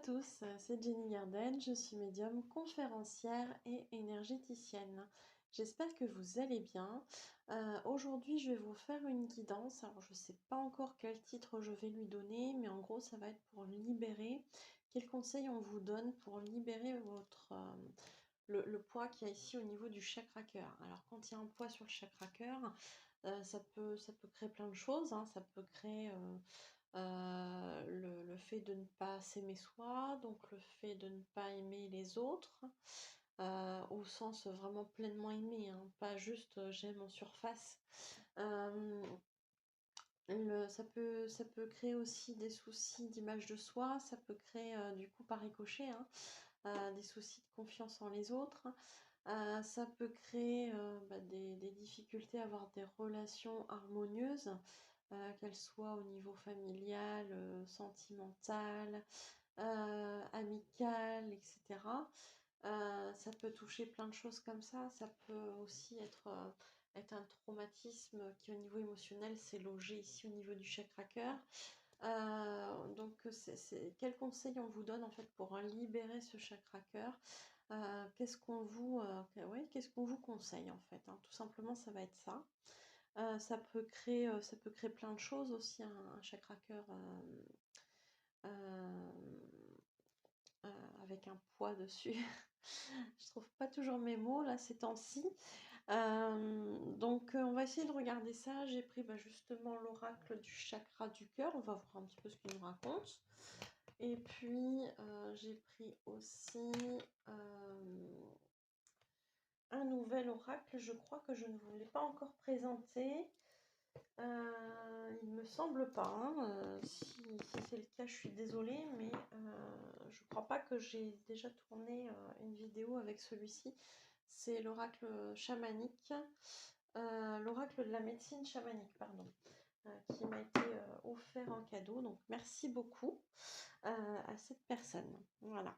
tous, c'est Jenny Garden, je suis médium, conférencière et énergéticienne. J'espère que vous allez bien. Aujourd'hui, je vais vous faire une guidance. Alors, je ne sais pas encore quel titre je vais lui donner, mais en gros, ça va être pour libérer. Quels conseils on vous donne pour libérer le poids qu'il y a ici au niveau du chakra cœur. Alors, quand il y a un poids sur le chakra cœur, ça peut créer plein de choses, hein. Ça peut créer le fait de ne pas s'aimer soi, donc le fait de ne pas aimer les autres, au sens vraiment pleinement aimé, hein, pas juste j'aime en surface. Ça peut créer aussi des soucis d'image de soi, ça peut créer du coup par ricochet, hein, des soucis de confiance en les autres. Ça peut créer des difficultés à avoir des relations harmonieuses, qu'elles soient au niveau familial, sentimental, amical, etc. Ça peut toucher plein de choses comme ça. Ça peut aussi être un traumatisme qui, au niveau émotionnel, s'est logé ici au niveau du chakra cœur. Donc, quel conseil on vous donne en fait pour libérer ce chakra cœur? Qu'est-ce qu'on vous conseille en fait, hein? Tout simplement, ça va être ça. Ça peut créer plein de choses aussi, un chakra cœur avec un poids dessus. Je trouve pas toujours mes mots là ces temps-ci. Donc on va essayer de regarder ça. J'ai pris justement l'oracle du chakra du cœur. On va voir un petit peu ce qu'il nous raconte. Et puis j'ai pris aussi un nouvel oracle. Je crois que je ne vous l'ai pas encore présenté. Il me semble pas, hein. Si c'est le cas, je suis désolée, mais je crois pas que j'ai déjà tourné une vidéo avec celui-ci. C'est l'oracle chamanique, l'oracle de la médecine chamanique, pardon, qui m'a été offert en cadeau. Donc merci beaucoup à cette personne. Voilà.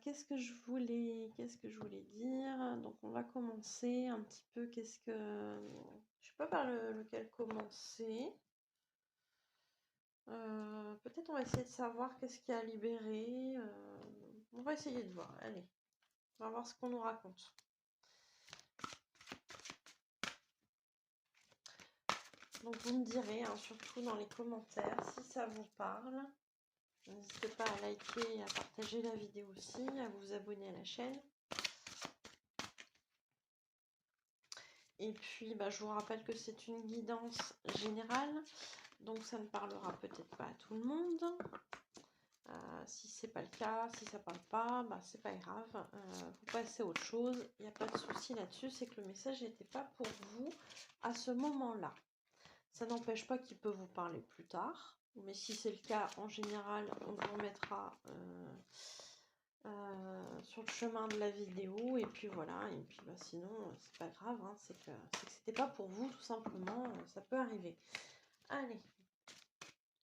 Qu'est-ce que je voulais dire? Donc on va commencer un petit peu. Je sais pas par lequel commencer. Peut-être on va essayer de savoir qu'est-ce qu'il y a à libérer. On va essayer de voir. Allez, on va voir ce qu'on nous raconte. Donc vous me direz, hein, surtout dans les commentaires, si ça vous parle. N'hésitez pas à liker et à partager la vidéo aussi, à vous abonner à la chaîne. Et puis, je vous rappelle que c'est une guidance générale, donc ça ne parlera peut-être pas à tout le monde. Si c'est pas le cas, si ça parle pas, c'est pas grave. Vous passez à autre chose, il n'y a pas de souci là-dessus. C'est que le message n'était pas pour vous à ce moment-là. Ça n'empêche pas qu'il peut vous parler plus tard, mais si c'est le cas, en général, on vous remettra sur le chemin de la vidéo, et puis voilà. Et puis sinon c'est pas grave, hein, c'est que c'était pas pour vous, tout simplement. Ça peut arriver. Allez,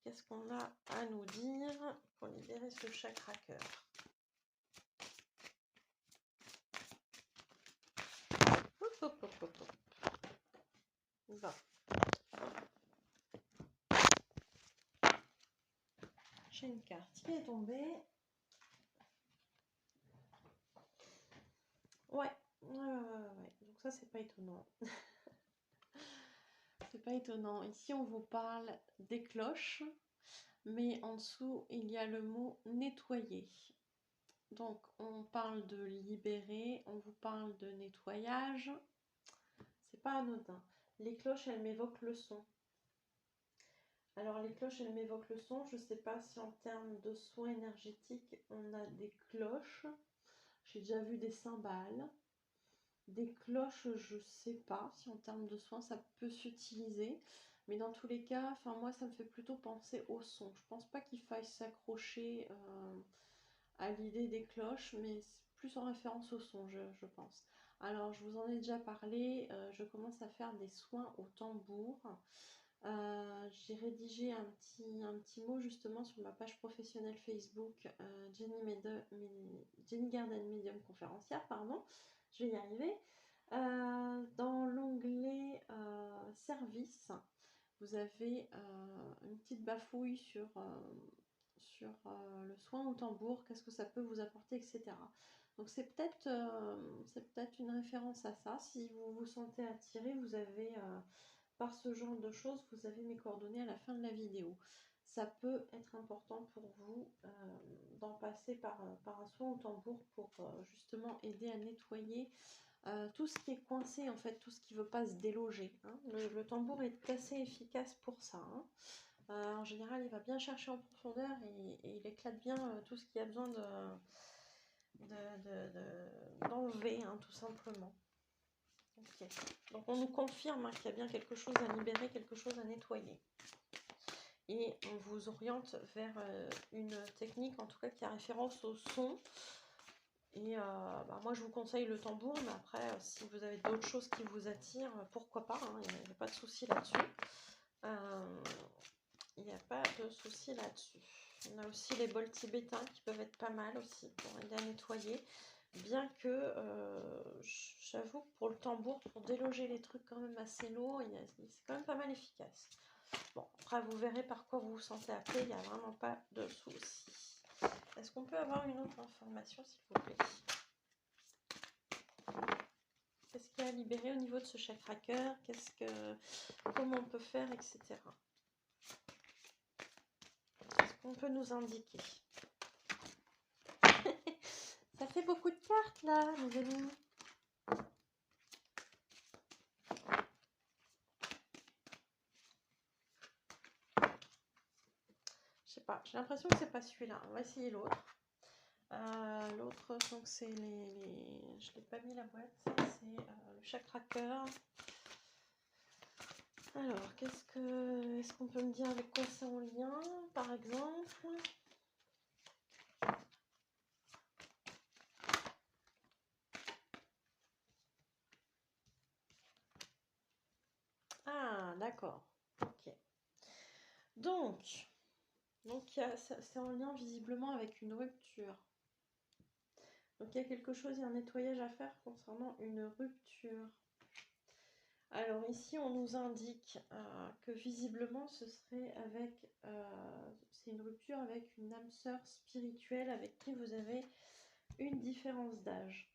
qu'est-ce qu'on a à nous dire pour libérer ce chakra cœur? Bon. J'ai une carte qui est tombée. Ouais. Donc ça, c'est pas étonnant. C'est pas étonnant. Ici, on vous parle des cloches, mais en dessous, il y a le mot nettoyer. Donc, on parle de libérer, on vous parle de nettoyage. C'est pas anodin. Les cloches, elles m'évoquent le son. Alors, les cloches, elles m'évoquent le son. Je sais pas si en termes de soins énergétiques, on a des cloches. J'ai déjà vu des cymbales. Des cloches, je sais pas si en termes de soins ça peut s'utiliser, mais dans tous les cas, moi ça me fait plutôt penser au son. Je pense pas qu'il faille s'accrocher à l'idée des cloches, mais plus en référence au son, je pense. Alors je vous en ai déjà parlé, je commence à faire des soins au tambour. J'ai rédigé un petit mot justement sur ma page professionnelle Facebook, Jenny Garden Medium conférencière, pardon. Je vais y arriver. Dans l'onglet service, vous avez une petite bafouille sur le soin au tambour, qu'est-ce que ça peut vous apporter, etc. Donc c'est peut-être une référence à ça. Si vous vous sentez attiré, vous avez, par ce genre de choses, vous avez mes coordonnées à la fin de la vidéo. Ça peut être important pour vous d'en passer par un soin au tambour pour justement aider à nettoyer tout ce qui est coincé, en fait, tout ce qui ne veut pas se déloger. Hein. Le tambour est assez efficace pour ça. Hein. En général, il va bien chercher en profondeur et il éclate bien tout ce qui a besoin d'enlever, hein, tout simplement. Okay. Donc on nous confirme hein, qu'il y a bien quelque chose à libérer, quelque chose à nettoyer. Et on vous oriente vers une technique, en tout cas qui a référence au son. Et moi je vous conseille le tambour, mais après si vous avez d'autres choses qui vous attirent, pourquoi pas, hein, il n'y a pas de souci là-dessus. Il n'y a pas de souci là-dessus. On a aussi les bols tibétains qui peuvent être pas mal aussi pour aider à nettoyer. Bien que j'avoue que pour le tambour, pour déloger les trucs quand même assez lourds, c'est quand même pas mal efficace. Bon, après vous verrez par quoi vous vous sentez appelé, il n'y a vraiment pas de souci. Est-ce qu'on peut avoir une autre information s'il vous plaît? Qu'est-ce qu'il y a à libérer au niveau de ce chakra cœur? Comment on peut faire, etc. Qu'est-ce qu'on peut nous indiquer? Ça fait beaucoup de cartes là, mes amis. Je sais pas, j'ai l'impression que c'est pas celui-là. On va essayer l'autre. L'autre, donc c'est les... Je l'ai pas mis la boîte, c'est le chakra cœur. Alors, est-ce qu'on peut me dire avec quoi c'est en lien, par exemple? Ah, d'accord. Ok. Donc c'est en lien visiblement avec une rupture. Donc il y a quelque chose, il y a un nettoyage à faire concernant une rupture. Alors ici on nous indique que visiblement ce serait avec, c'est une rupture avec une âme sœur spirituelle avec qui vous avez une différence d'âge.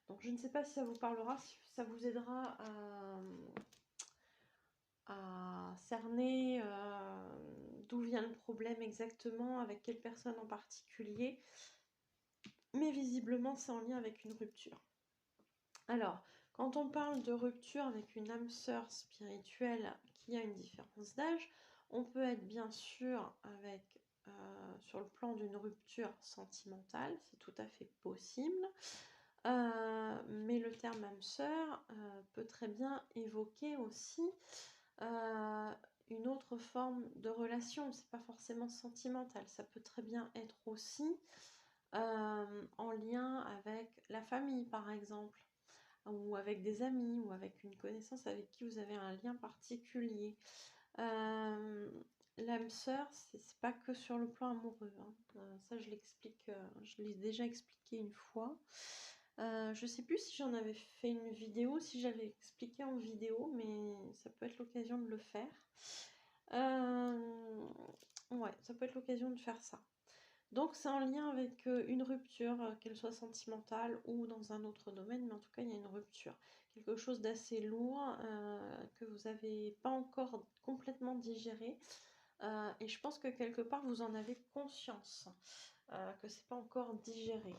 Donc je ne sais pas si ça vous parlera, si ça vous aidera à cerner d'où vient le problème exactement, avec quelle personne en particulier. Mais visiblement c'est en lien avec une rupture. Alors, quand on parle de rupture avec une âme sœur spirituelle qui a une différence d'âge, on peut être bien sûr sur le plan d'une rupture sentimentale, c'est tout à fait possible. Mais le terme âme sœur peut très bien évoquer aussi une autre forme de relation. C'est pas forcément sentimental, ça peut très bien être aussi en lien avec la famille par exemple, ou avec des amis, ou avec une connaissance avec qui vous avez un lien particulier. L'âme sœur, c'est pas que sur le plan amoureux, hein. Ça je l'explique, je l'ai déjà expliqué une fois. Je sais plus si j'en avais fait une vidéo, si j'avais expliqué en vidéo, mais ça peut être l'occasion de le faire. Ouais, ça peut être l'occasion de faire ça. Donc c'est en lien avec une rupture, qu'elle soit sentimentale ou dans un autre domaine, mais en tout cas il y a une rupture. Quelque chose d'assez lourd que vous n'avez pas encore complètement digéré. Et je pense que quelque part vous en avez conscience, que c'est pas encore digéré.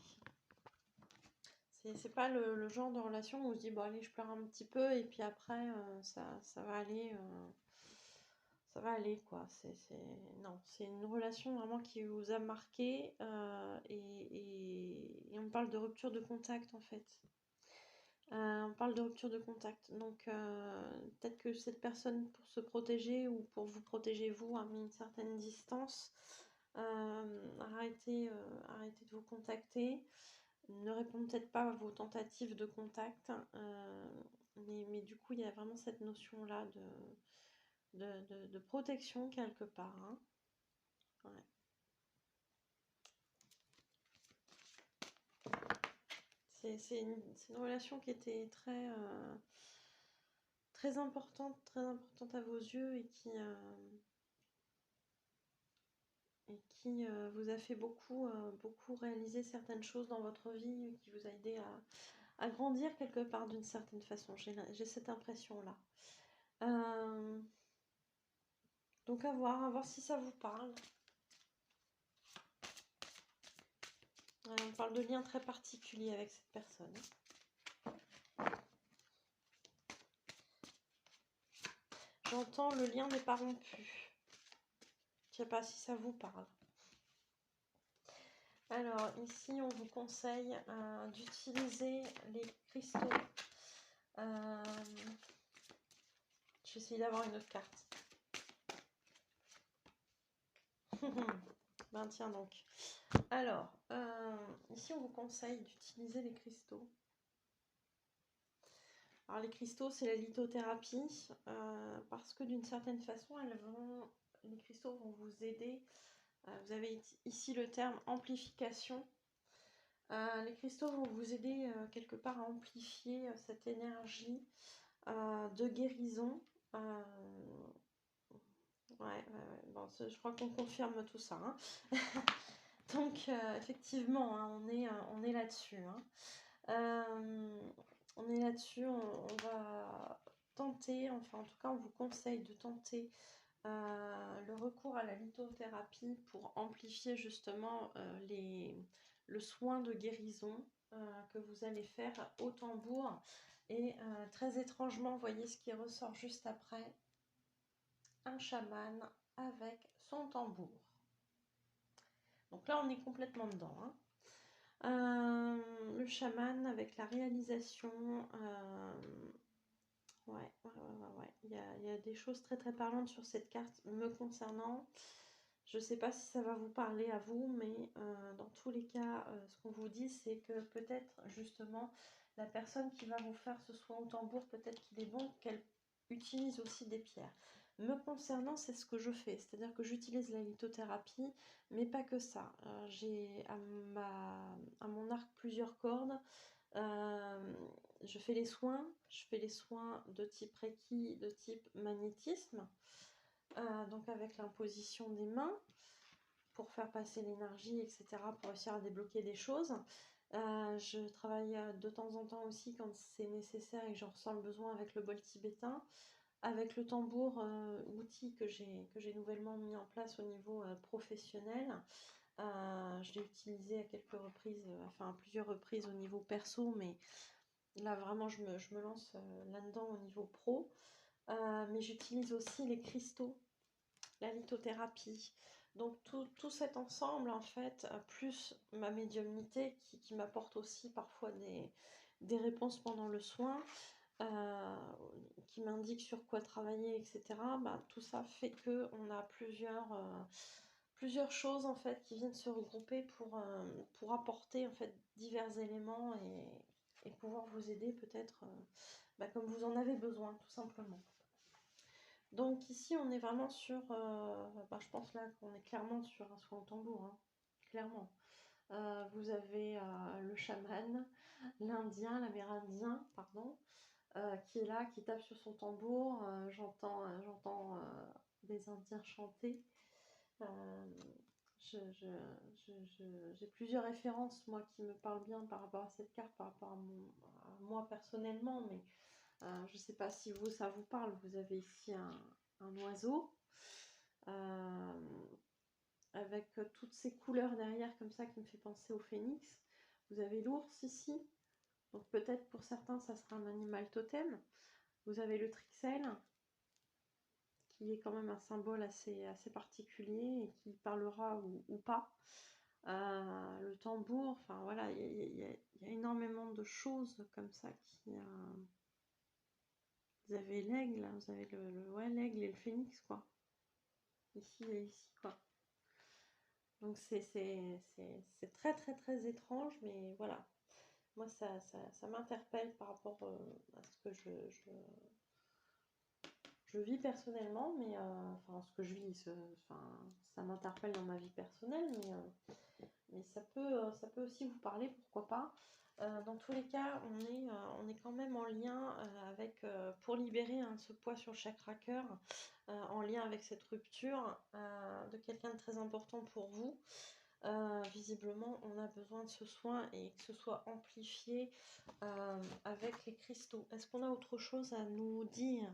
C'est pas le genre de relation où on se dit bon allez je pleure un petit peu et puis après ça va aller. Ça va aller quoi, non, c'est une relation vraiment qui vous a marqué et on parle de rupture de contact en fait. On parle de rupture de contact, donc peut-être que cette personne pour se protéger ou pour vous protéger vous a mis une certaine distance, arrêtez de vous contacter, ne répond peut-être pas à vos tentatives de contact, mais du coup il y a vraiment cette notion là de protection quelque part. Hein. Ouais. C'est une relation qui était très importante à vos yeux et et qui vous a fait beaucoup, beaucoup réaliser certaines choses dans votre vie, qui vous a aidé à grandir quelque part d'une certaine façon. J'ai cette impression-là. Donc à voir si ça vous parle. On parle de liens très particuliers avec cette personne. J'entends le lien n'est pas rompu. Je sais pas si ça vous parle. Alors ici on vous conseille d'utiliser les cristaux. Je vais essayer d'avoir une autre carte. Ben tiens donc. Alors, ici on vous conseille d'utiliser les cristaux. Alors les cristaux c'est la lithothérapie parce que d'une certaine façon les cristaux vont vous aider. Vous avez ici le terme amplification. Les cristaux vont vous aider quelque part à amplifier cette énergie de guérison. Ouais. Bon, je crois qu'on confirme tout ça. Hein. Donc, effectivement, hein, on est là-dessus. Hein. On est là-dessus, on va tenter, enfin, en tout cas, on vous conseille de tenter le recours à la lithothérapie pour amplifier justement le soin de guérison que vous allez faire au tambour. Et très étrangement, vous voyez ce qui ressort juste après, un chaman avec son tambour. Donc là, on est complètement dedans. Hein. Le chaman avec la réalisation. Ouais. Il y a des choses très très parlantes sur cette carte me concernant. Je ne sais pas si ça va vous parler à vous, mais dans tous les cas, ce qu'on vous dit, c'est que peut-être justement la personne qui va vous faire ce soin au tambour, peut-être qu'il est bon qu'elle utilise aussi des pierres. Me concernant, c'est ce que je fais, c'est-à-dire que j'utilise la lithothérapie, mais pas que ça. J'ai à mon arc plusieurs cordes. Je fais les soins de type Reiki, de type magnétisme, donc avec l'imposition des mains pour faire passer l'énergie, etc., pour réussir à débloquer des choses. Je travaille de temps en temps aussi quand c'est nécessaire et que j'en ressens le besoin avec le bol tibétain, avec le tambour, outil que j'ai nouvellement mis en place au niveau professionnel. Je l'ai utilisé à quelques reprises, enfin à plusieurs reprises au niveau perso, mais là vraiment je me lance là-dedans au niveau pro. Mais j'utilise aussi les cristaux, la lithothérapie. Donc tout cet ensemble en fait, plus ma médiumnité qui m'apporte aussi parfois des réponses pendant le soin, qui m'indique sur quoi travailler, etc. Bah, tout ça fait que on a plusieurs choses en fait qui viennent se regrouper pour apporter en fait divers éléments et pouvoir vous aider peut-être comme vous en avez besoin tout simplement. Donc ici on est vraiment sur, je pense là qu'on est clairement sur un soin au tambour, hein, clairement. Vous avez le chaman, l'amérindien, pardon, qui est là, qui tape sur son tambour. J'entends des Indiens chanter. J'ai plusieurs références, moi, qui me parlent bien par rapport à cette carte, par rapport à moi personnellement, mais je ne sais pas si vous, ça vous parle. Vous avez ici un oiseau avec toutes ces couleurs derrière comme ça qui me fait penser au phénix. Vous avez l'ours ici, donc peut-être pour certains ça sera un animal totem. Vous avez le trixel qui est quand même un symbole assez particulier et qui parlera ou pas. Le tambour, enfin voilà, il y a énormément de choses comme ça qui... Vous avez l'aigle, vous avez l'aigle et le phénix, quoi. Ici et ici, quoi. Donc c'est très très très étrange, mais voilà. Moi ça m'interpelle par rapport à ce que je vis personnellement, mais enfin ce que je vis, ça m'interpelle dans ma vie personnelle, mais ça peut aussi vous parler, pourquoi pas. Dans tous les cas, on est quand même en lien avec, pour libérer hein, ce poids sur le chakra cœur, en lien avec cette rupture de quelqu'un de très important pour vous. Visiblement, on a besoin de ce soin et que ce soit amplifié avec les cristaux. Est-ce qu'on a autre chose à nous dire?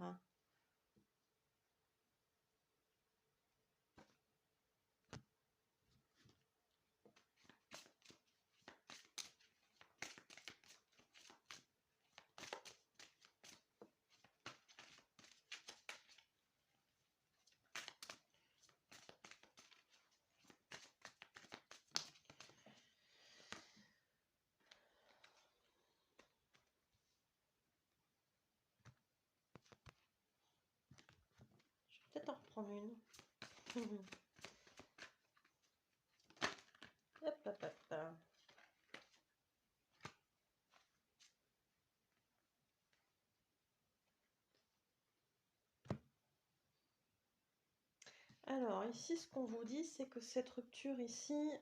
Je vais peut-être en reprendre une. Hop, hop, hop. Alors, ici, ce qu'on vous dit, c'est que cette rupture ici,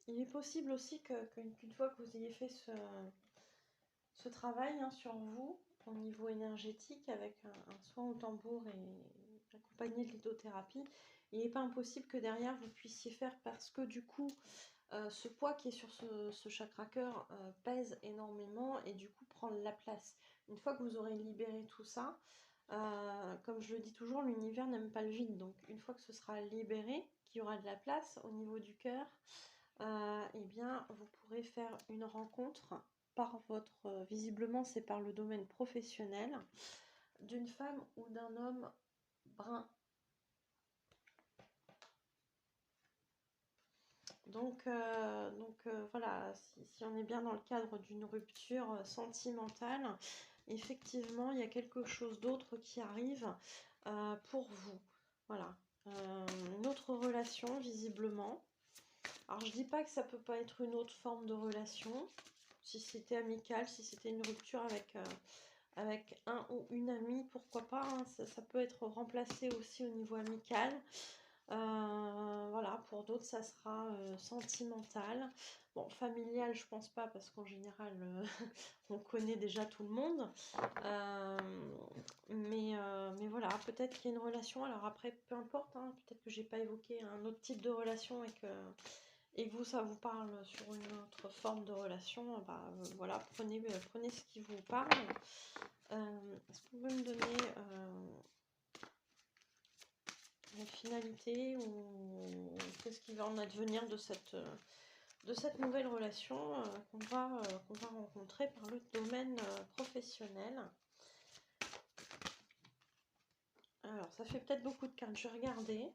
il est possible aussi qu'une fois que vous ayez fait ce travail hein, sur vous, au niveau énergétique, avec un soin au tambour et accompagné de lithothérapie, il n'est pas impossible que derrière, vous puissiez faire, parce que du coup, ce poids qui est sur ce chakra cœur pèse énormément et du coup prend la place. Une fois que vous aurez libéré tout ça, comme je le dis toujours, l'univers n'aime pas le vide. Donc une fois que ce sera libéré, qu'il y aura de la place au niveau du cœur, eh bien vous pourrez faire une rencontre par votre, visiblement c'est par le domaine professionnel, d'une femme ou d'un homme brun. Donc voilà, si on est bien dans le cadre d'une rupture sentimentale, effectivement, il y a quelque chose d'autre qui arrive pour vous. Voilà, une autre relation, visiblement. Alors, je dis pas que ça peut pas être une autre forme de relation, si c'était amical, si c'était une rupture avec un ou une amie, pourquoi pas, hein, ça peut être remplacé aussi au niveau amical. Voilà, pour d'autres, ça sera sentimental. Bon, familial, je pense pas, parce qu'en général, on connaît déjà tout le monde. Euh, mais voilà, peut-être qu'il y a une relation. Alors après, peu importe, hein, peut-être que j'ai pas évoqué un autre type de relation et que vous, ça vous parle sur une autre forme de relation. Bah, voilà, prenez ce qui vous parle. Est-ce que vous pouvez me donner la finalité ou qu'est-ce qui va en advenir de cette nouvelle relation qu'on va rencontrer par le domaine professionnel? Alors, ça fait peut-être beaucoup de cartes, je vais regarder.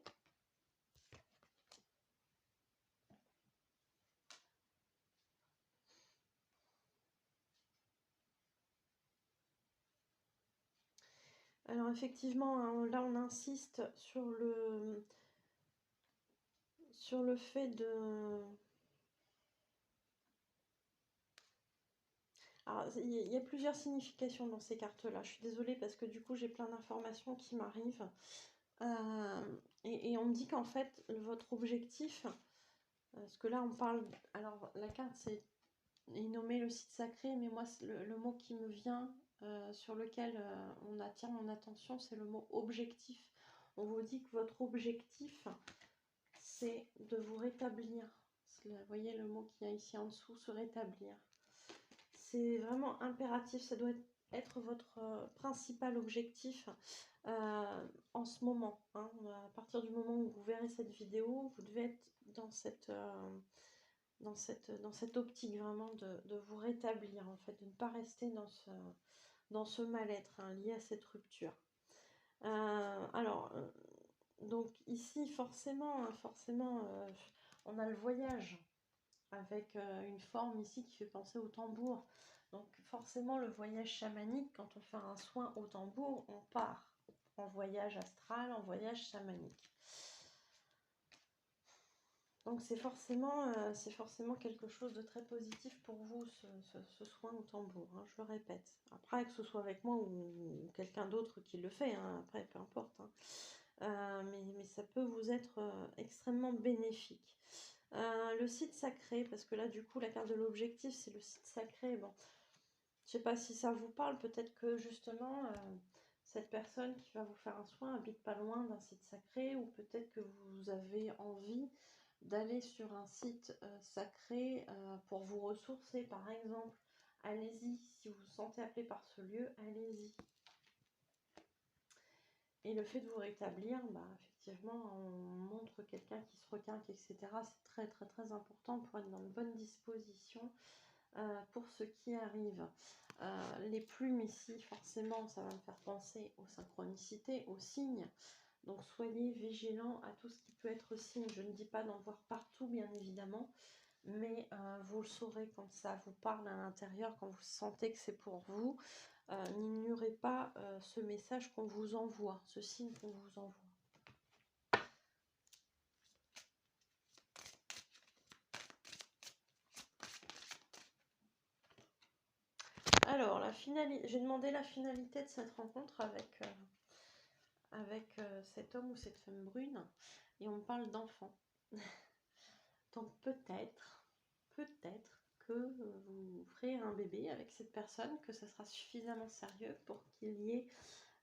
Alors, effectivement, hein, là, on insiste sur le fait de... Alors, il y a plusieurs significations dans ces cartes-là. Je suis désolée parce que du coup, j'ai plein d'informations qui m'arrivent. Et on me dit qu'en fait, votre objectif, parce que là, on parle... Alors, la carte, c'est nommé le site sacré, mais moi, le mot qui me vient, sur lequel on attire mon attention, c'est le mot objectif. On vous dit que votre objectif, c'est de vous rétablir. Vous voyez le mot qu'il y a ici en dessous, se rétablir. C'est vraiment impératif, ça doit être votre principal objectif en ce moment. Hein. À partir du moment où vous verrez cette vidéo, vous devez être dans cette optique vraiment de vous rétablir, en fait, de ne pas rester dans ce mal-être hein, lié à cette rupture. Alors, donc ici, forcément, on a le voyage avec une forme ici qui fait penser au tambour. Donc forcément, le voyage chamanique, quand on fait un soin au tambour, on part en voyage astral, en voyage chamanique. Donc c'est forcément quelque chose de très positif pour vous, ce soin au tambour, hein, je le répète. Après, que ce soit avec moi ou quelqu'un d'autre qui le fait, hein, après, peu importe. Hein. Mais ça peut vous être extrêmement bénéfique. Le site sacré, parce que là, du coup, la carte de l'objectif, c'est le site sacré. Bon, je sais pas si ça vous parle, peut-être que justement, cette personne qui va vous faire un soin habite pas loin d'un site sacré, ou peut-être que vous avez envie d'aller sur un site sacré pour vous ressourcer, par exemple. Allez-y, si vous vous sentez appelé par ce lieu, allez-y. Et le fait de vous rétablir, bah, effectivement, on montre quelqu'un qui se requinque, etc. C'est très très très important pour être dans de bonnes dispositions pour ce qui arrive. Les plumes ici, forcément, ça va me faire penser aux synchronicités, aux signes. Donc soyez vigilants à tout ce qui peut être signe. Je ne dis pas d'en voir partout, bien évidemment, mais vous le saurez quand ça vous parle à l'intérieur, quand vous sentez que c'est pour vous. N'ignorez pas ce message qu'on vous envoie, ce signe qu'on vous envoie. Alors, j'ai demandé la finalité de cette rencontre avec cet homme ou cette femme brune, et on parle d'enfant. Donc peut-être que vous ferez un bébé avec cette personne, que ce sera suffisamment sérieux pour qu'il y ait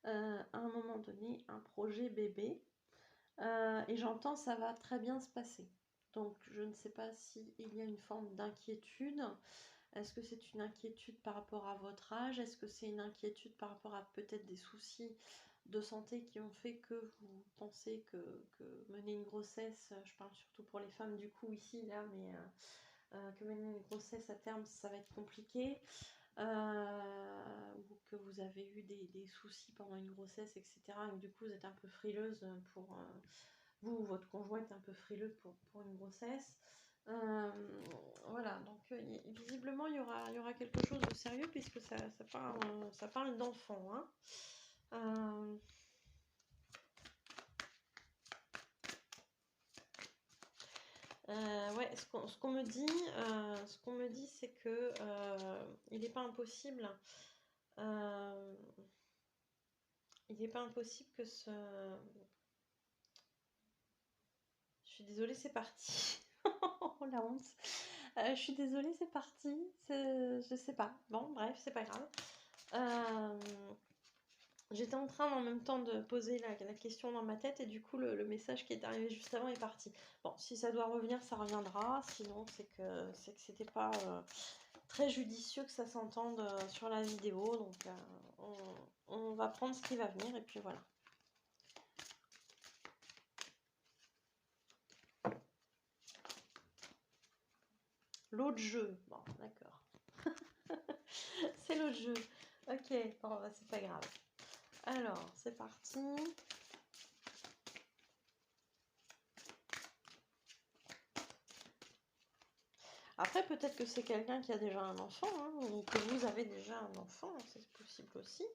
à un moment donné un projet bébé. Et j'entends ça va très bien se passer. Donc je ne sais pas s'il y a une forme d'inquiétude. Est-ce que c'est une inquiétude par rapport à votre âge? Est-ce que c'est une inquiétude par rapport à peut-être des soucis de santé qui ont fait que vous pensez que mener une grossesse, je parle surtout pour les femmes du coup ici, là, mais que mener une grossesse à terme, ça va être compliqué, ou que vous avez eu des soucis pendant une grossesse, etc. Et du coup vous êtes un peu frileuse pour... vous ou votre conjoint est un peu frileux pour une grossesse. Voilà, donc visiblement il y aura quelque chose de sérieux puisque ça parle d'enfant. Hein. Ouais, ce qu'on me dit, c'est que il n'est pas impossible. Il n'est pas impossible que ce. Je suis désolée, c'est parti. Oh la honte. Je suis désolée, c'est parti. Je sais pas. Bon, bref, c'est pas grave. J'étais en train en même temps de poser la question dans ma tête et du coup le message qui est arrivé juste avant est parti. Bon, si ça doit revenir, ça reviendra. Sinon, c'est que c'était pas très judicieux que ça s'entende sur la vidéo. Donc, on va prendre ce qui va venir et puis voilà. L'autre jeu. Bon, d'accord. C'est l'autre jeu. Ok, bon, bah, c'est pas grave. Alors, c'est parti. Après, peut-être que c'est quelqu'un qui a déjà un enfant, hein, ou que vous avez déjà un enfant, c'est possible aussi.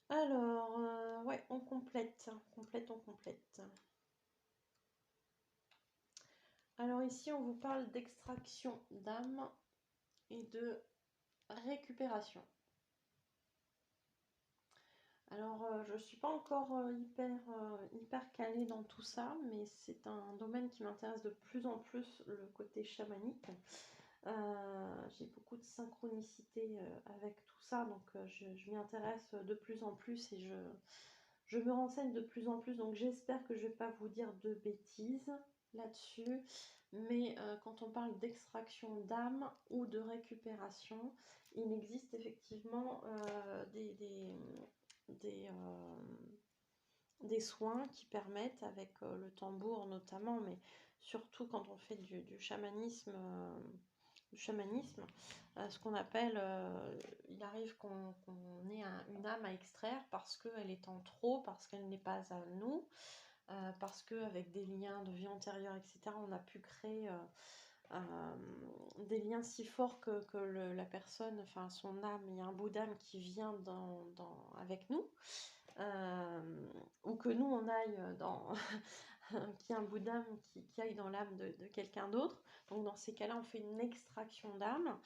Alors, ouais, on complète. On complète. Alors ici, on vous parle d'extraction d'âme et de récupération. Alors, je ne suis pas encore hyper calée dans tout ça, mais c'est un domaine qui m'intéresse de plus en plus, le côté chamanique. J'ai beaucoup de synchronicité avec tout ça, donc je m'y intéresse de plus en plus et je me renseigne de plus en plus, donc j'espère que je ne vais pas vous dire de bêtises là-dessus. Mais quand on parle d'extraction d'âme ou de récupération, il existe effectivement des soins qui permettent, avec le tambour notamment, mais surtout quand on fait du chamanisme, ce qu'on appelle, il arrive qu'on ait une âme à extraire parce qu'elle est en trop, parce qu'elle n'est pas à nous, parce qu'avec des liens de vie antérieure, etc., on a pu créer des liens si forts que la personne, enfin son âme, il y a un bout d'âme qui vient avec nous, ou que nous on aille dans qu'il y ait un bout d'âme qui aille dans l'âme de quelqu'un d'autre. Donc dans ces cas-là, on fait une extraction d'âme.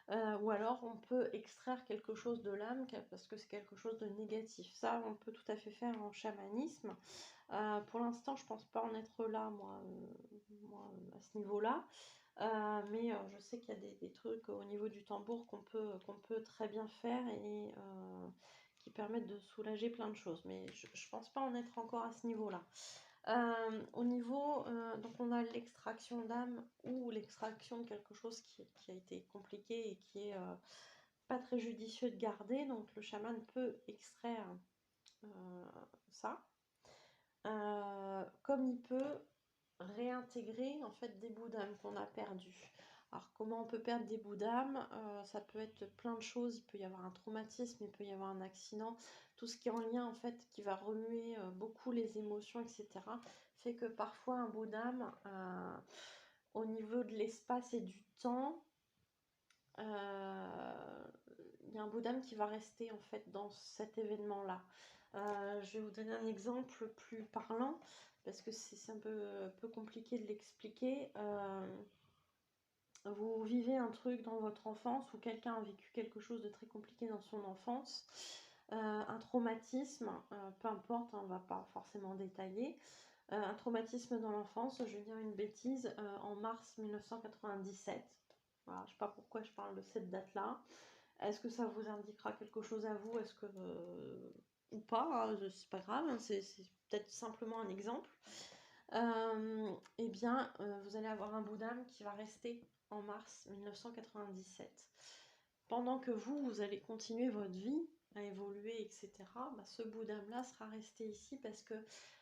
Ou alors on peut extraire quelque chose de l'âme parce que c'est quelque chose de négatif. Ça, on peut tout à fait faire en chamanisme. Pour l'instant, je pense pas en être là, moi à ce niveau-là. Mais je sais qu'il y a des trucs au niveau du tambour qu'on peut très bien faire et qui permettent de soulager plein de choses. Mais je pense pas en être encore à ce niveau-là. Au niveau, donc on a l'extraction d'âme ou l'extraction de quelque chose qui a été compliqué et qui est pas très judicieux de garder. Donc le chaman peut extraire ça. Comme il peut réintégrer en fait des bouts d'âme qu'on a perdus. Alors comment on peut perdre des bouts d'âme? Ça peut être plein de choses, il peut y avoir un traumatisme, il peut y avoir un accident, tout ce qui est en lien en fait, qui va remuer beaucoup les émotions, etc. fait que parfois un bout d'âme, au niveau de l'espace et du temps, il y a un bout d'âme qui va rester en fait dans cet événement-là. Je vais vous donner un exemple plus parlant parce que c'est un peu compliqué de l'expliquer. Vous vivez un truc dans votre enfance ou quelqu'un a vécu quelque chose de très compliqué dans son enfance, un traumatisme, peu importe, hein, on ne va pas forcément détailler, un traumatisme dans l'enfance, je vais dire une bêtise, en mars 1997. Voilà, je ne sais pas pourquoi je parle de cette date-là. Est-ce que ça vous indiquera quelque chose à vous? Est-ce que ou pas, hein, c'est pas grave, hein, c'est peut-être simplement un exemple. Eh bien, vous allez avoir un bout d'âme qui va rester en mars 1997. Pendant que vous allez continuer votre vie à évoluer, etc., bah, ce bout d'âme-là sera resté ici parce que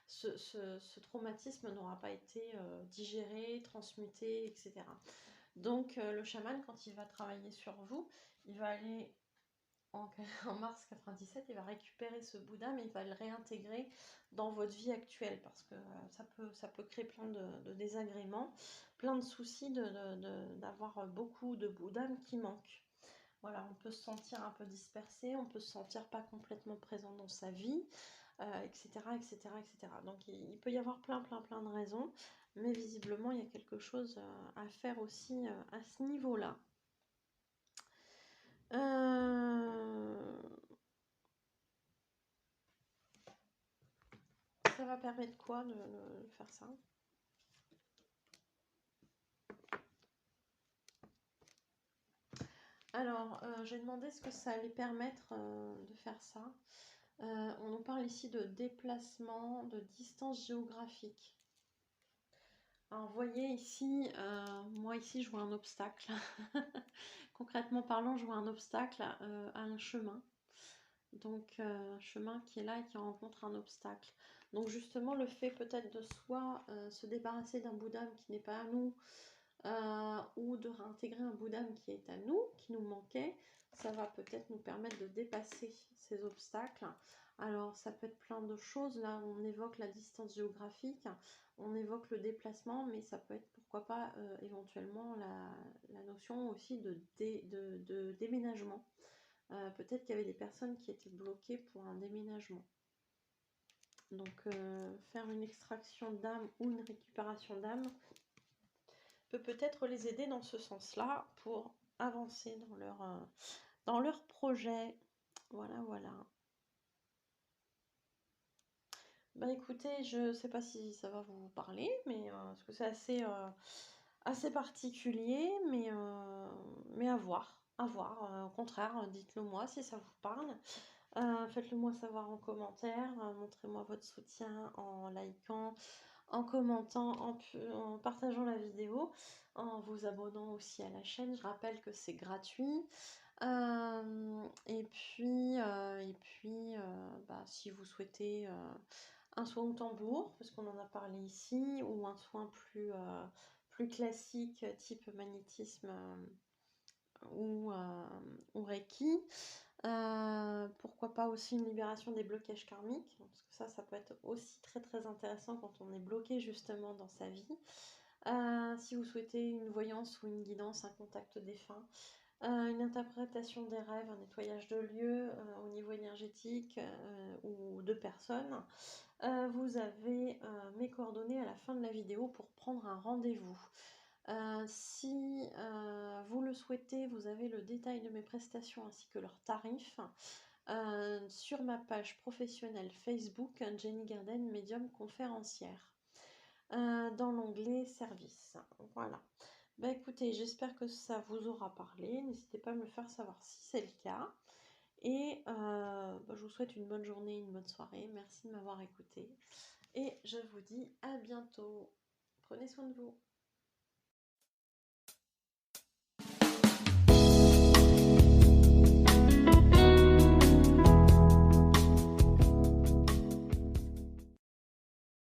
ce traumatisme n'aura pas été digéré, transmuté, etc. Donc, le chaman, quand il va travailler sur vous, il va aller en mars 97, il va récupérer ce bout d'âme et il va le réintégrer dans votre vie actuelle parce que ça peut créer plein de désagréments, plein de soucis d'avoir beaucoup de bouts d'âme qui manquent. Voilà, on peut se sentir un peu dispersé, on peut se sentir pas complètement présent dans sa vie, etc., etc., etc. Donc il peut y avoir plein de raisons, mais visiblement il y a quelque chose à faire aussi à ce niveau-là. Ça va permettre quoi de faire ça? Alors, j'ai demandé ce que ça allait permettre de faire ça. On nous parle ici de déplacement, de distance géographique. Alors, vous voyez ici, moi ici, je vois un obstacle. Concrètement parlant, je vois un obstacle à un chemin. Donc, un chemin qui est là et qui rencontre un obstacle. Donc, justement, le fait peut-être de soit se débarrasser d'un bout d'âme qui n'est pas à nous, ou de réintégrer un bout d'âme qui est à nous, qui nous manquait, ça va peut-être nous permettre de dépasser ces obstacles. Alors ça peut être plein de choses, là on évoque la distance géographique, on évoque le déplacement, mais ça peut être pourquoi pas éventuellement la notion aussi de déménagement. Peut-être qu'il y avait des personnes qui étaient bloquées pour un déménagement. Donc faire une extraction d'âme ou une récupération d'âme peut peut-être les aider dans ce sens-là pour avancer dans leur projet. Voilà, voilà. Bah écoutez, je sais pas si ça va vous parler, mais parce que c'est assez particulier, mais à voir. À voir. Au contraire, dites-le moi si ça vous parle. Faites-le moi savoir en commentaire. Montrez-moi votre soutien en likant, en commentant, en partageant la vidéo, en vous abonnant aussi à la chaîne. Je rappelle que c'est gratuit. Bah, si vous souhaitez un soin au tambour, parce qu'on en a parlé ici, ou un soin plus classique, type magnétisme ou Reiki. Pourquoi pas aussi une libération des blocages karmiques, parce que ça peut être aussi très intéressant quand on est bloqué justement dans sa vie. Si vous souhaitez une voyance ou une guidance, un contact défunt, une interprétation des rêves, un nettoyage de lieux au niveau énergétique ou de personnes, vous avez mes coordonnées à la fin de la vidéo pour prendre un rendez-vous. Si vous le souhaitez, vous avez le détail de mes prestations ainsi que leurs tarifs sur ma page professionnelle Facebook, Jenny Garden, médium conférencière, dans l'onglet service. Voilà. Bah écoutez, j'espère que ça vous aura parlé. N'hésitez pas à me le faire savoir si c'est le cas. Et bah, je vous souhaite une bonne journée, une bonne soirée. Merci de m'avoir écouté. Et je vous dis à bientôt. Prenez soin de vous.